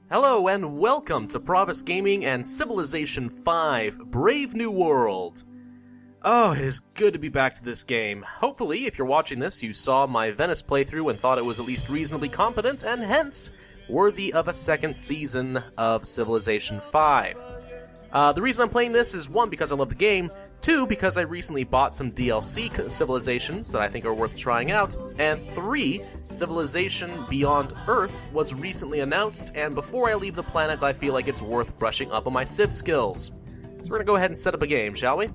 Hello and welcome to Pravus Gaming and Civilization V, Brave New World. Oh, it is good to be back to this game. Hopefully, if you're watching this, you saw my Venice playthrough and thought it was at least reasonably competent, and hence, worthy of a second season of Civilization V. The reason I'm playing this is, one, because I love the game, two, because I recently bought some DLC civilizations that I think are worth trying out, and three, Civilization Beyond Earth was recently announced, and before I leave the planet, I feel like it's worth brushing up on my civ skills. So we're going to go ahead and set up a game, shall we?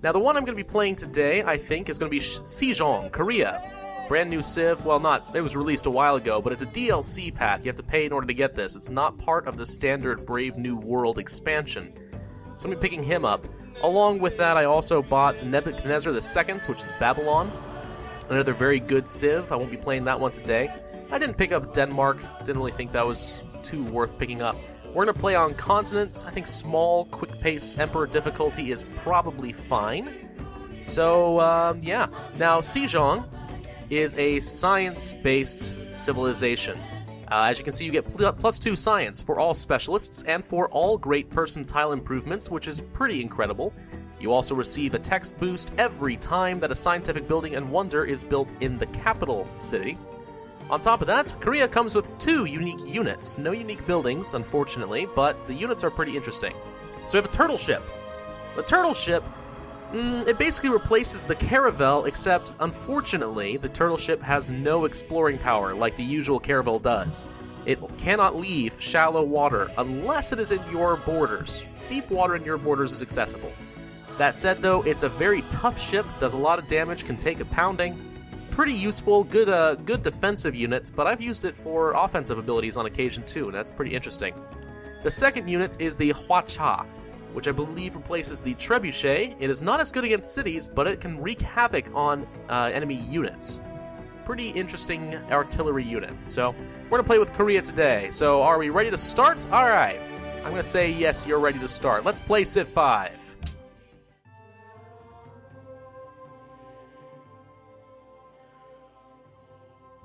Now, the one I'm going to be playing today, I think, is going to be Sejong, Korea. Brand new civ, well, it was released a while ago, but it's a DLC pack. You have to pay in order to get this. It's not part of the standard Brave New World expansion. So I'm going to be picking him up. Along with that, I also bought Nebuchadnezzar II, which is Babylon. Another very good civ. I won't be playing that one today. I didn't pick up Denmark. Didn't really think that was too worth picking up. We're going to play on continents. I think small, quick-pace Emperor difficulty is probably fine. So, yeah. Now, Sejong is a science-based civilization. As you can see, you get +2 science for all specialists and for all great percentile improvements, which is pretty incredible. You also receive a text boost every time that a scientific building and wonder is built in the capital city. On top of that, Korea comes with 2 unique units. No unique buildings, unfortunately, but the units are pretty interesting. So we have a turtle ship. The turtle ship, it basically replaces the caravel, except, unfortunately, the turtle ship has no exploring power like the usual caravel does. It cannot leave shallow water unless it is in your borders. Deep water in your borders is accessible. That said, though, it's a very tough ship, does a lot of damage, can take a pounding. Pretty useful, good defensive unit, but I've used it for offensive abilities on occasion too, and that's pretty interesting. The second unit is the Hwacha, which I believe replaces the Trebuchet. It is not as good against cities, but it can wreak havoc on enemy units. Pretty interesting artillery unit. So, we're going to play with Korea today. So, are we ready to start? Alright. I'm going to say yes, you're ready to start. Let's play Civ 5.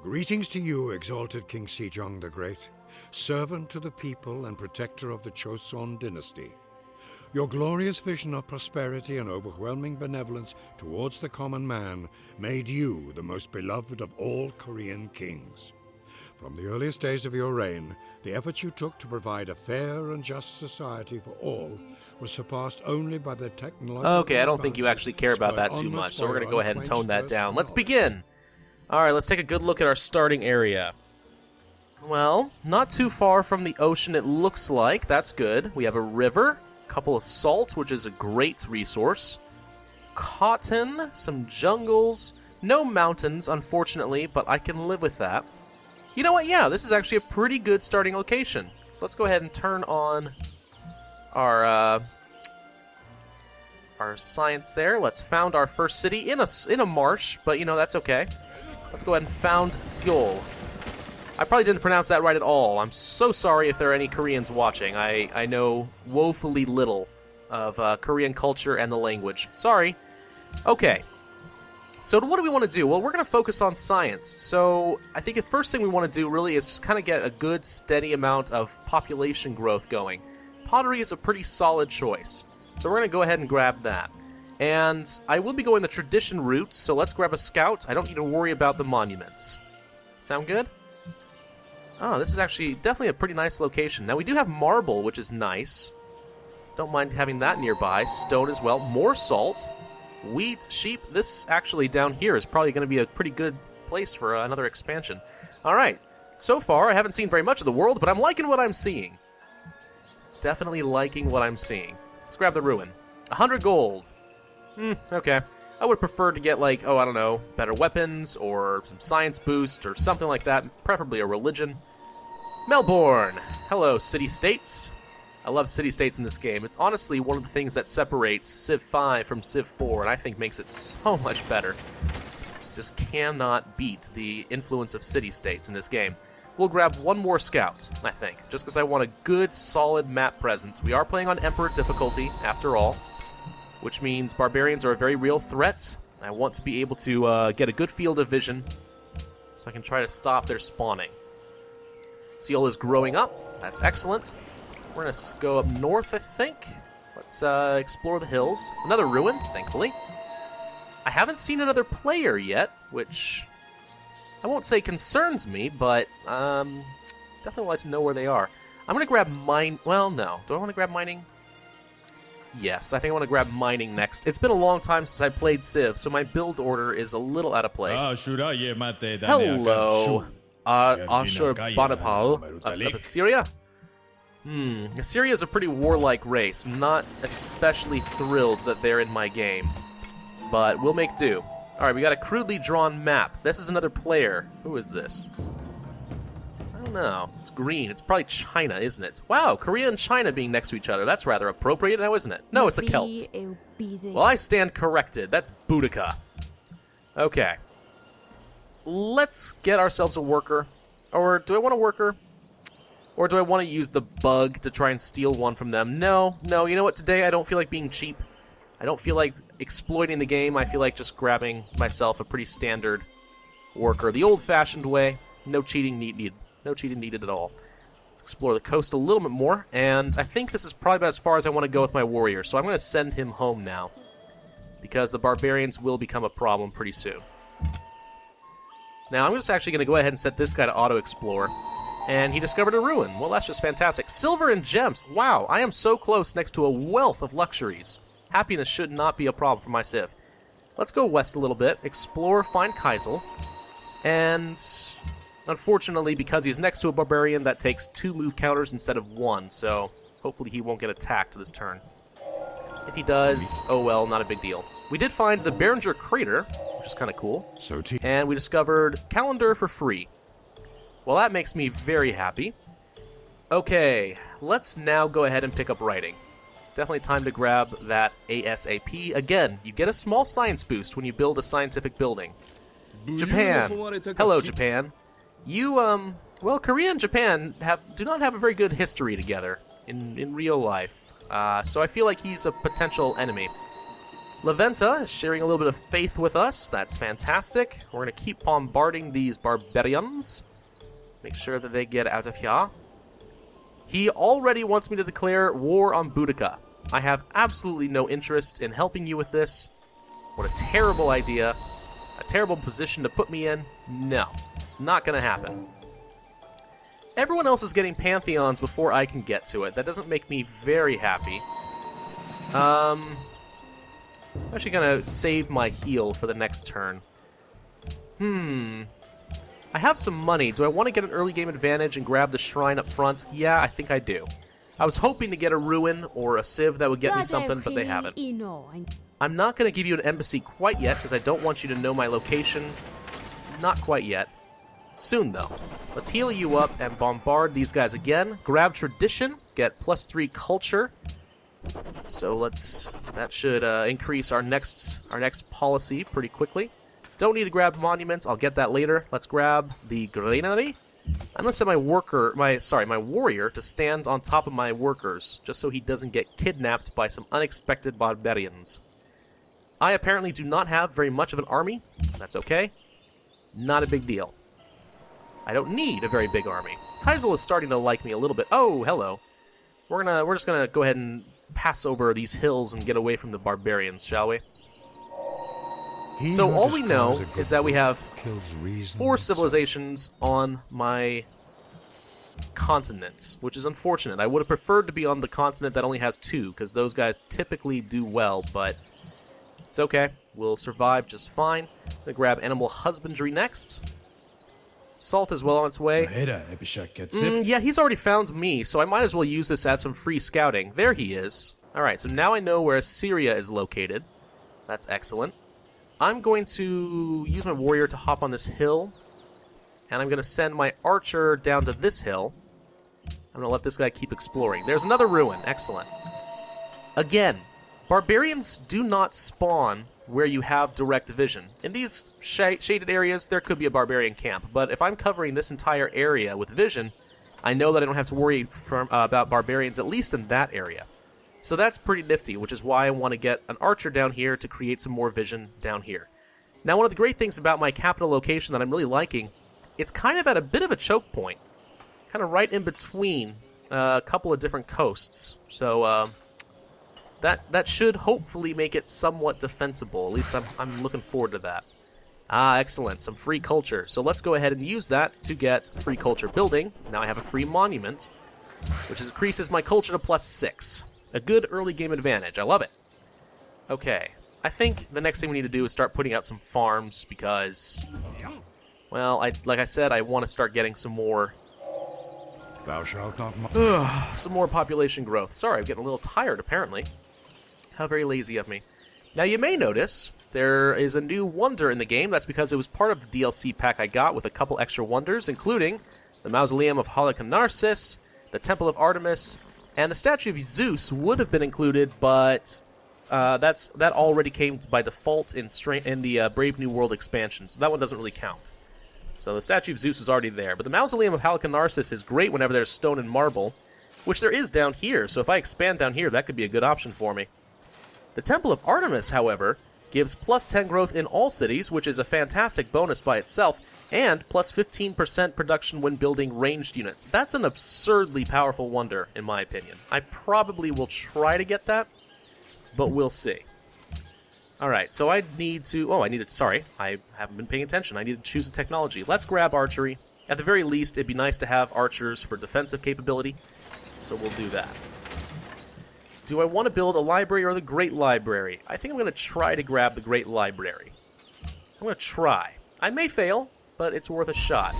Greetings to you, exalted King Sejong the Great, servant to the people and protector of the Choson dynasty. Your glorious vision of prosperity and overwhelming benevolence towards the common man made you the most beloved of all Korean kings. From the earliest days of your reign, the efforts you took to provide a fair and just society for all was surpassed only by the technological Okay, I don't think you actually care about that too much, so we're going to go ahead and tone that down. Let's begin! Alright, let's take a good look at our starting area. Well, not too far from the ocean it looks like. That's good. We have a river, a couple of salt, which is a great resource. Cotton, some jungles, no mountains, unfortunately, but I can live with that. You know what? Yeah, this is actually a pretty good starting location. So let's go ahead and turn on our science there. Let's found our first city in a marsh, but you know, that's okay. Let's go ahead and found Seoul. I probably didn't pronounce that right at all. I'm so sorry if there are any Koreans watching. I know woefully little of Korean culture and the language. Sorry. Okay. So what do we want to do? Well, we're going to focus on science. So I think the first thing we want to do really is just kind of get a good, steady amount of population growth going. Pottery is a pretty solid choice. So we're going to go ahead and grab that. And I will be going the tradition route, so let's grab a scout. I don't need to worry about the monuments. Sound good? Oh, this is actually definitely a pretty nice location. Now, we do have marble, which is nice. Don't mind having that nearby. Stone as well. More salt. Wheat, sheep. This actually down here is probably going to be a pretty good place for another expansion. All right. So far, I haven't seen very much of the world, but I'm liking what I'm seeing. Definitely liking what I'm seeing. Let's grab the ruin. 100 gold. Okay. I would prefer to get, like, I don't know, better weapons, or some science boost, or something like that. Preferably a religion. Melbourne! Hello, city-states. I love city-states in this game. It's honestly one of the things that separates Civ 5 from Civ 4, and I think makes it so much better. Just cannot beat the influence of city-states in this game. We'll grab one more scout, I think, just because I want a good, solid map presence. We are playing on Emperor difficulty, after all, which means barbarians are a very real threat. I want to be able to get a good field of vision so I can try to stop their spawning. Seoul is growing up. That's excellent. We're going to go up north, I think. Let's explore the hills. Another ruin, thankfully. I haven't seen another player yet, which I won't say concerns me, but definitely would like to know where they are. I'm going to grab mine... Well, no. Do I want to grab mining? Yes, I think I want to grab mining next. It's been a long time since I played Civ, so my build order is a little out of place. Hello, Ashur Banapal of Assyria. Assyria is a pretty warlike race. Not especially thrilled that they're in my game, but we'll make do. Alright, we got a crudely drawn map. This is another player. Who is this? I don't know. It's green. It's probably China, isn't it? Wow, Korea and China being next to each other. That's rather appropriate now, isn't it? No, it's the Celts. Well, I stand corrected. That's Boudica. Okay. Let's get ourselves a worker. Or do I want a worker? Or do I want to use the bug to try and steal one from them? No, you know what? Today I don't feel like being cheap. I don't feel like exploiting the game. I feel like just grabbing myself a pretty standard worker. The old-fashioned way. No cheating needed. No cheating needed at all. Let's explore the coast a little bit more, and I think this is probably about as far as I want to go with my warrior, so I'm going to send him home now, because the barbarians will become a problem pretty soon. Now, I'm just actually going to go ahead and set this guy to auto-explore, and he discovered a ruin. Well, that's just fantastic. Silver and gems. Wow, I am so close next to a wealth of luxuries. Happiness should not be a problem for my Civ. Let's go west a little bit, explore, find Kaisel, and... Unfortunately, because he's next to a barbarian, that takes 2 move counters instead of 1, so hopefully he won't get attacked this turn. If he does, oh well, not a big deal. We did find the Berenger Crater, which is kind of cool, and we discovered Calendar for free. Well, that makes me very happy. Okay, let's now go ahead and pick up writing. Definitely time to grab that ASAP. Again, you get a small science boost when you build a scientific building. Japan. Hello, Japan. You, well, Korea and Japan do not have a very good history together in real life, so I feel like he's a potential enemy. Laventa is sharing a little bit of faith with us. That's fantastic. We're going to keep bombarding these barbarians. Make sure that they get out of here. He already wants me to declare war on Boudica. I have absolutely no interest in helping you with this. What a terrible idea. A terrible position to put me in. No. It's not going to happen. Everyone else is getting Pantheons before I can get to it. That doesn't make me very happy. I'm actually going to save my heal for the next turn. I have some money. Do I want to get an early game advantage and grab the shrine up front? Yeah, I think I do. I was hoping to get a ruin or a civ that would get me something, but they haven't. I'm not going to give you an embassy quite yet, because I don't want you to know my location. Not quite yet. Soon, though. Let's heal you up and bombard these guys again. Grab tradition, get +3 culture. So that should increase our next policy pretty quickly. Don't need to grab monuments. I'll get that later. Let's grab the granary. I'm gonna set my warrior to stand on top of my workers, just so he doesn't get kidnapped by some unexpected barbarians. I apparently do not have very much of an army. That's okay. Not a big deal. I don't need a very big army. Kaisel is starting to like me a little bit. Oh, hello. We're just gonna go ahead and pass over these hills and get away from the barbarians, shall we? So all we know is that we have 4 civilizations on my continent, which is unfortunate. I would have preferred to be on the continent that only has 2, because those guys typically do well, but it's okay. We'll survive just fine. I'm going to grab animal husbandry next. Salt is well on its way. Yeah, he's already found me, so I might as well use this as some free scouting. There he is. Alright, so now I know where Assyria is located. That's excellent. I'm going to use my warrior to hop on this hill, and I'm going to send my archer down to this hill. I'm going to let this guy keep exploring. There's another ruin. Excellent. Again, barbarians do not spawn where you have direct vision. In these shaded areas, there could be a barbarian camp, but if I'm covering this entire area with vision, I know that I don't have to worry about barbarians, at least in that area. So that's pretty nifty, which is why I want to get an archer down here to create some more vision down here. Now, one of the great things about my capital location that I'm really liking, it's kind of at a bit of a choke point. Kind of right in between a couple of different coasts. So that should hopefully make it somewhat defensible. At least I'm looking forward to that. Ah, excellent. Some free culture. So let's go ahead and use that to get free culture building. Now I have a free monument, which increases my culture to +6. A good early game advantage. I love it. Okay. I think the next thing we need to do is start putting out some farms because, well, like I said, I want to start getting some more... Thou shalt not... some more population growth. Sorry, I'm getting a little tired, apparently. How very lazy of me. Now, you may notice there is a new wonder in the game. That's because it was part of the DLC pack I got with a couple extra wonders, including the Mausoleum of Halicarnassus, the Temple of Artemis, and the Statue of Zeus would have been included, but that already came by default in the Brave New World expansion, so that one doesn't really count. So the Statue of Zeus was already there, but the Mausoleum of Halicarnassus is great whenever there's stone and marble, which there is down here, so if I expand down here, that could be a good option for me. The Temple of Artemis, however, gives +10 growth in all cities, which is a fantastic bonus by itself, and +15% production when building ranged units. That's an absurdly powerful wonder, in my opinion. I probably will try to get that, but we'll see. Alright, so I need to... sorry, I haven't been paying attention. I need to choose a technology. Let's grab archery. At the very least, it'd be nice to have archers for defensive capability, so we'll do that. Do I want to build a library or the Great Library? I think I'm going to try to grab the Great Library. I'm going to try. I may fail, but it's worth a shot.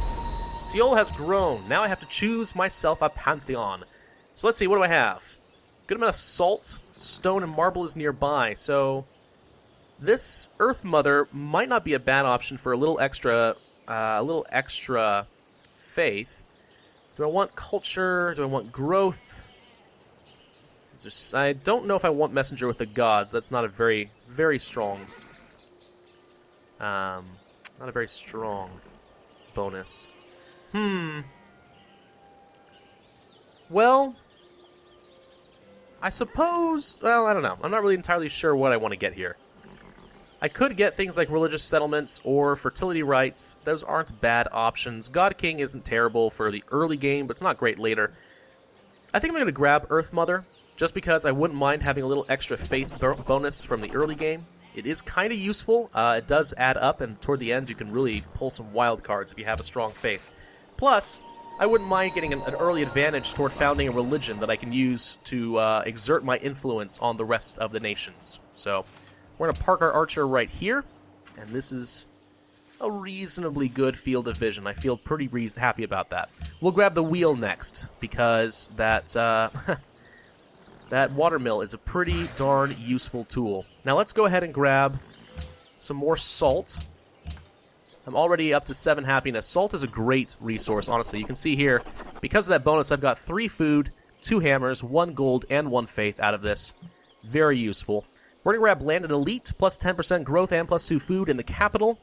Seoul has grown. Now I have to choose myself a pantheon. So let's see, what do I have? Good amount of salt, stone, and marble is nearby, so this Earth Mother might not be a bad option for a little extra faith. Do I want culture? Do I want growth? I don't know if I want Messenger with the Gods. That's not a very, very strong... not a very strong bonus. Well, I suppose... Well, I don't know. I'm not really entirely sure what I want to get here. I could get things like religious settlements or fertility rites. Those aren't bad options. God King isn't terrible for the early game, but it's not great later. I think I'm going to grab Earth Mother, just because I wouldn't mind having a little extra faith bonus from the early game. It is kind of useful. It does add up, and toward the end you can really pull some wild cards if you have a strong faith. Plus, I wouldn't mind getting an early advantage toward founding a religion that I can use to exert my influence on the rest of the nations. So, we're going to park our archer right here, and this is a reasonably good field of vision. I feel pretty happy about that. We'll grab the wheel next, because that watermill is a pretty darn useful tool. Now let's go ahead and grab some more salt. I'm already up to 7 happiness. Salt is a great resource, honestly. You can see here, because of that bonus, I've got 3 food, 2 hammers, 1 gold, and 1 faith out of this. Very useful. We're going to grab Landed Elite, plus 10% growth and plus 2 food in the capital.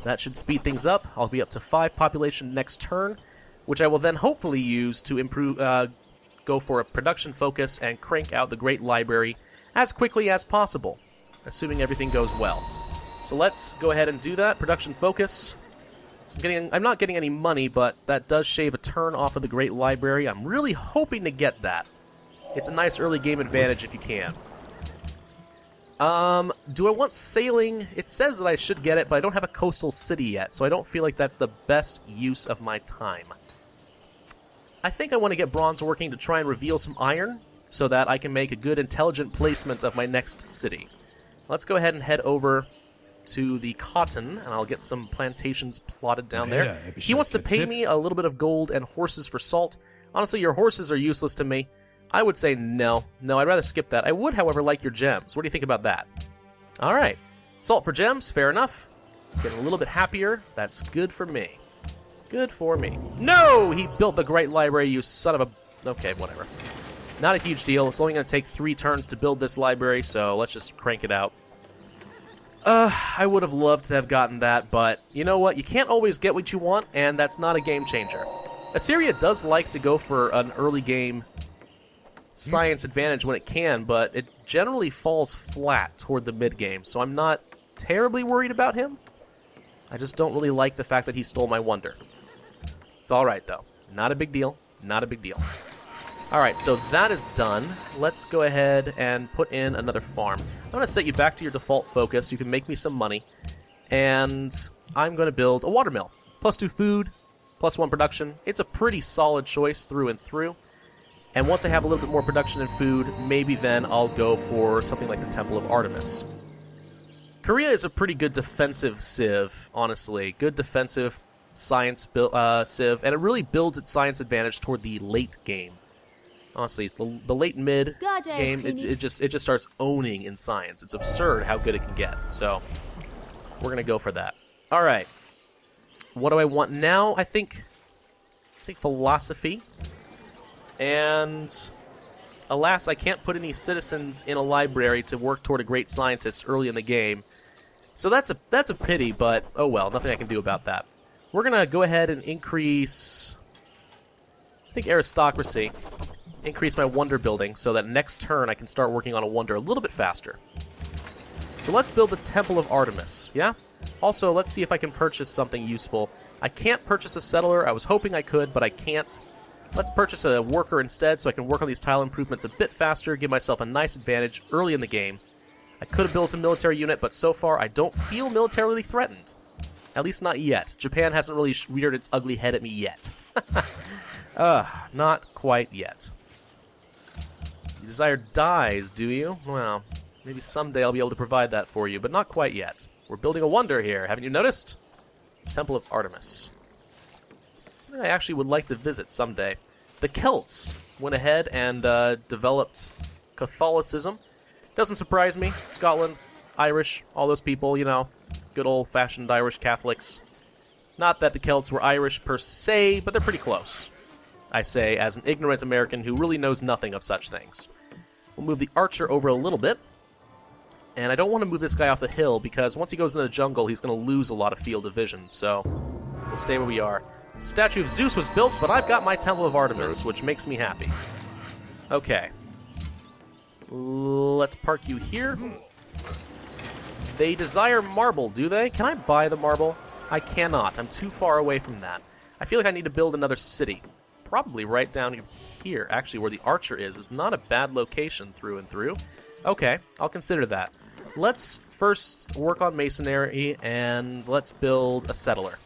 That should speed things up. I'll be up to 5 population next turn, which I will then hopefully use to improve, go for a production focus and crank out the Great Library as quickly as possible, assuming everything goes well. So let's go ahead and do that. Production focus. So I'm not getting any money, but that does shave a turn off of the Great Library. I'm really hoping to get that. It's a nice early game advantage if you can. Do I want sailing? It says that I should get it, but I don't have a coastal city yet, so I don't feel like that's the best use of my time. I think I want to get bronze working to try and reveal some iron, so that I can make a good intelligent placement of my next city. Let's go ahead and head over to the cotton, and I'll get some plantations plotted down there. He wants to pay me a little bit of gold and horses for salt. Honestly, your horses are useless to me. I would say no. No, I'd rather skip that. I would, however, like your gems. What do you think about that? Alright. Salt for gems, fair enough. Getting a little bit happier. That's good for me. Good for me. No! He built the Great Library, you son of a... Okay, whatever. Not a huge deal. It's only going to take 3 turns to build this library, so let's just crank it out. I would have loved to have gotten that, but you know what? You can't always get what you want, and that's not a game changer. Assyria does like to go for an early game science advantage when it can, but it generally falls flat toward the mid-game, so I'm not terribly worried about him. I just don't really like the fact that he stole my wonder. It's alright, though. Not a big deal. Not a big deal. Alright, so that is done. Let's go ahead and put in another farm. I'm going to set you back to your default focus. You can make me some money. And I'm going to build a watermill. +2 food, +1 production. It's a pretty solid choice through and through. And once I have a little bit more production and food, maybe then I'll go for something like the Temple of Artemis. Korea is a pretty good defensive civ, honestly. Good defensive science civ, and it really builds its science advantage toward the late game. Honestly, the late mid game, it just starts owning in science. It's absurd how good it can get. So we're gonna go for that. All right. What do I want now? I think philosophy. And alas, I can't put any citizens in a library to work toward a great scientist early in the game. So that's a pity, but oh well, nothing I can do about that. We're gonna go ahead and increase, I think, aristocracy. Increase my wonder building so that next turn I can start working on a wonder a little bit faster. So let's build the Temple of Artemis, yeah? Also, let's see if I can purchase something useful. I can't purchase a settler. I was hoping I could, but I can't. Let's purchase a worker instead so I can work on these tile improvements a bit faster, give myself a nice advantage early in the game. I could have built a military unit, but so far I don't feel militarily threatened. At least not yet. Japan hasn't really reared its ugly head at me yet. Not quite yet. You desire dyes, do you? Well, maybe someday I'll be able to provide that for you, but not quite yet. We're building a wonder here, haven't you noticed? Temple of Artemis. Something I actually would like to visit someday. The Celts went ahead and developed Catholicism. Doesn't surprise me. Scotland, Irish, all those people, you know, good old-fashioned Irish Catholics. Not that the Celts were Irish per se, but they're pretty close. I say, as an ignorant American who really knows nothing of such things. We'll move the archer over a little bit. And I don't want to move this guy off the hill, because once he goes into the jungle, he's going to lose a lot of field of vision, so we'll stay where we are. The statue of Zeus was built, but I've got my Temple of Artemis, which makes me happy. Okay. Let's park you here. They desire marble, do they? Can I buy the marble? I cannot. I'm too far away from that. I feel like I need to build another city. Probably right down here, actually, where the archer is not a bad location through and through. Okay, I'll consider that. Let's first work on masonry, and let's build a settler.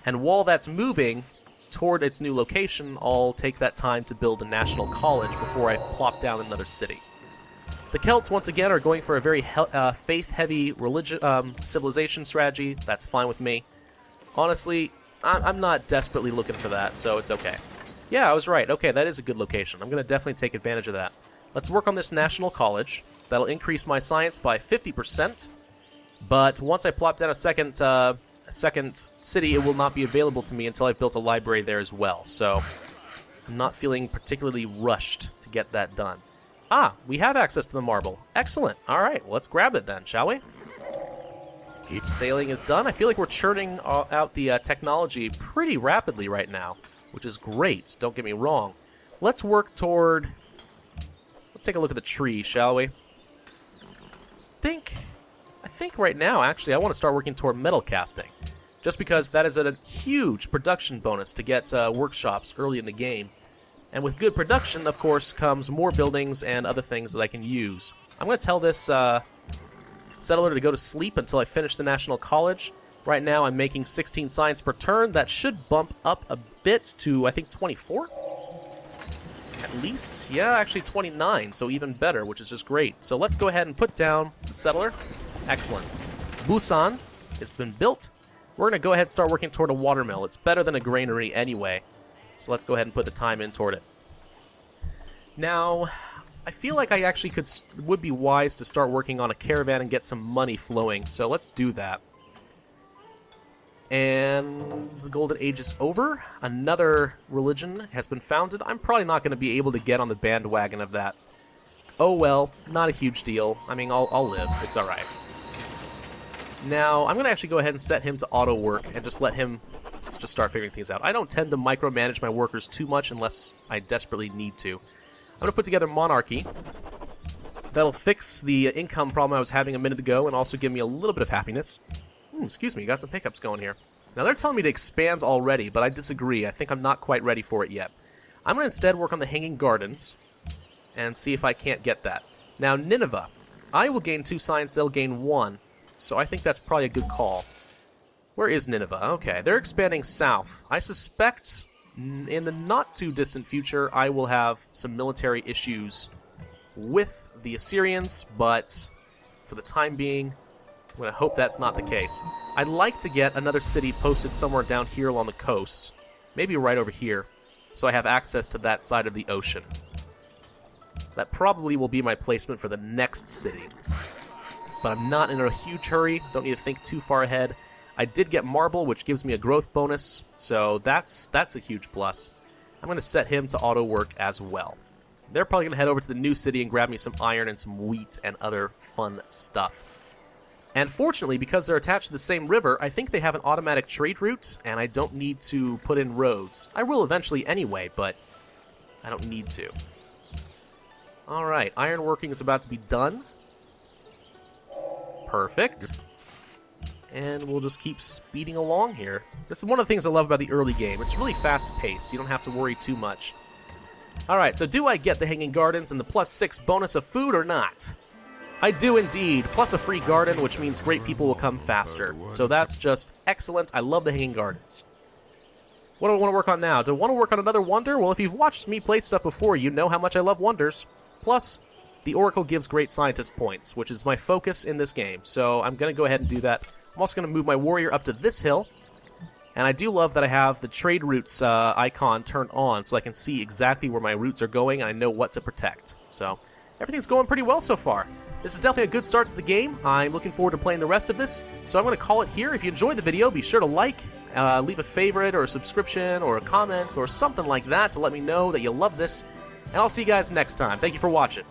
And while that's moving toward its new location, I'll take that time to build a national college before I plop down another city. The Celts, once again, are going for a very faith-heavy civilization strategy. That's fine with me. Honestly, I'm not desperately looking for that, so it's okay. Yeah, I was right. Okay, that is a good location. I'm going to definitely take advantage of that. Let's work on this national college. That'll increase my science by 50%. But once I plop down a second city, it will not be available to me until I've built a library there as well. So I'm not feeling particularly rushed to get that done. Ah, we have access to the marble. Excellent. All right, well, let's grab it then, shall we? Sailing is done. I feel like we're churning out the technology pretty rapidly right now, which is great. Don't get me wrong. Let's work toward... Let's take a look at the tree, shall we? I think right now, actually, I want to start working toward metal casting. Just because that is a huge production bonus to get workshops early in the game. And with good production, of course, comes more buildings and other things that I can use. I'm going to tell this settler to go to sleep until I finish the National College. Right now, I'm making 16 science per turn. That should bump up a bit to, I think, 24? At least? Yeah, actually 29, so even better, which is just great. So let's go ahead and put down the settler. Excellent. Busan has been built. We're going to go ahead and start working toward a watermill. It's better than a granary anyway. So let's go ahead and put the time in toward it. Now, I feel like I actually would be wise to start working on a caravan and get some money flowing. So let's do that. And the Golden Age is over. Another religion has been founded. I'm probably not going to be able to get on the bandwagon of that. Oh well, not a huge deal. I mean, I'll live. It's alright. Now, I'm going to actually go ahead and set him to auto work and just let him just start figuring things out. I don't tend to micromanage my workers too much unless I desperately need to. I'm going to put together monarchy. That'll fix the income problem I was having a minute ago and also give me a little bit of happiness. Excuse me, got some pickups going here. Now, they're telling me to expand already, but I disagree. I think I'm not quite ready for it yet. I'm going to instead work on the Hanging Gardens and see if I can't get that. Now, Nineveh. I will gain 2 science, they'll gain 1. So I think that's probably a good call. Where is Nineveh? Okay, they're expanding south. I suspect in the not-too-distant future I will have some military issues with the Assyrians, but for the time being, I'm going to hope that's not the case. I'd like to get another city posted somewhere down here along the coast. Maybe right over here, so I have access to that side of the ocean. That probably will be my placement for the next city. But I'm not in a huge hurry, don't need to think too far ahead. I did get marble, which gives me a growth bonus, so that's a huge plus. I'm going to set him to auto work as well. They're probably going to head over to the new city and grab me some iron and some wheat and other fun stuff. And fortunately, because they're attached to the same river, I think they have an automatic trade route, and I don't need to put in roads. I will eventually anyway, but I don't need to. Alright, ironworking is about to be done. Perfect. And we'll just keep speeding along here. That's one of the things I love about the early game. It's really fast-paced. You don't have to worry too much. Alright, so do I get the Hanging Gardens and the +6 bonus of food or not? I do indeed. Plus a free garden, which means great people will come faster. So that's just excellent. I love the Hanging Gardens. What do I want to work on now? Do I want to work on another wonder? Well, if you've watched me play stuff before, you know how much I love wonders. Plus, the Oracle gives great scientist points, which is my focus in this game. So I'm going to go ahead and do that. I'm also going to move my warrior up to this hill. And I do love that I have the trade routes icon turned on so I can see exactly where my routes are going and I know what to protect. So everything's going pretty well so far. This is definitely a good start to the game. I'm looking forward to playing the rest of this. So I'm going to call it here. If you enjoyed the video, be sure to like, leave a favorite or a subscription or a comment or something like that to let me know that you love this. And I'll see you guys next time. Thank you for watching.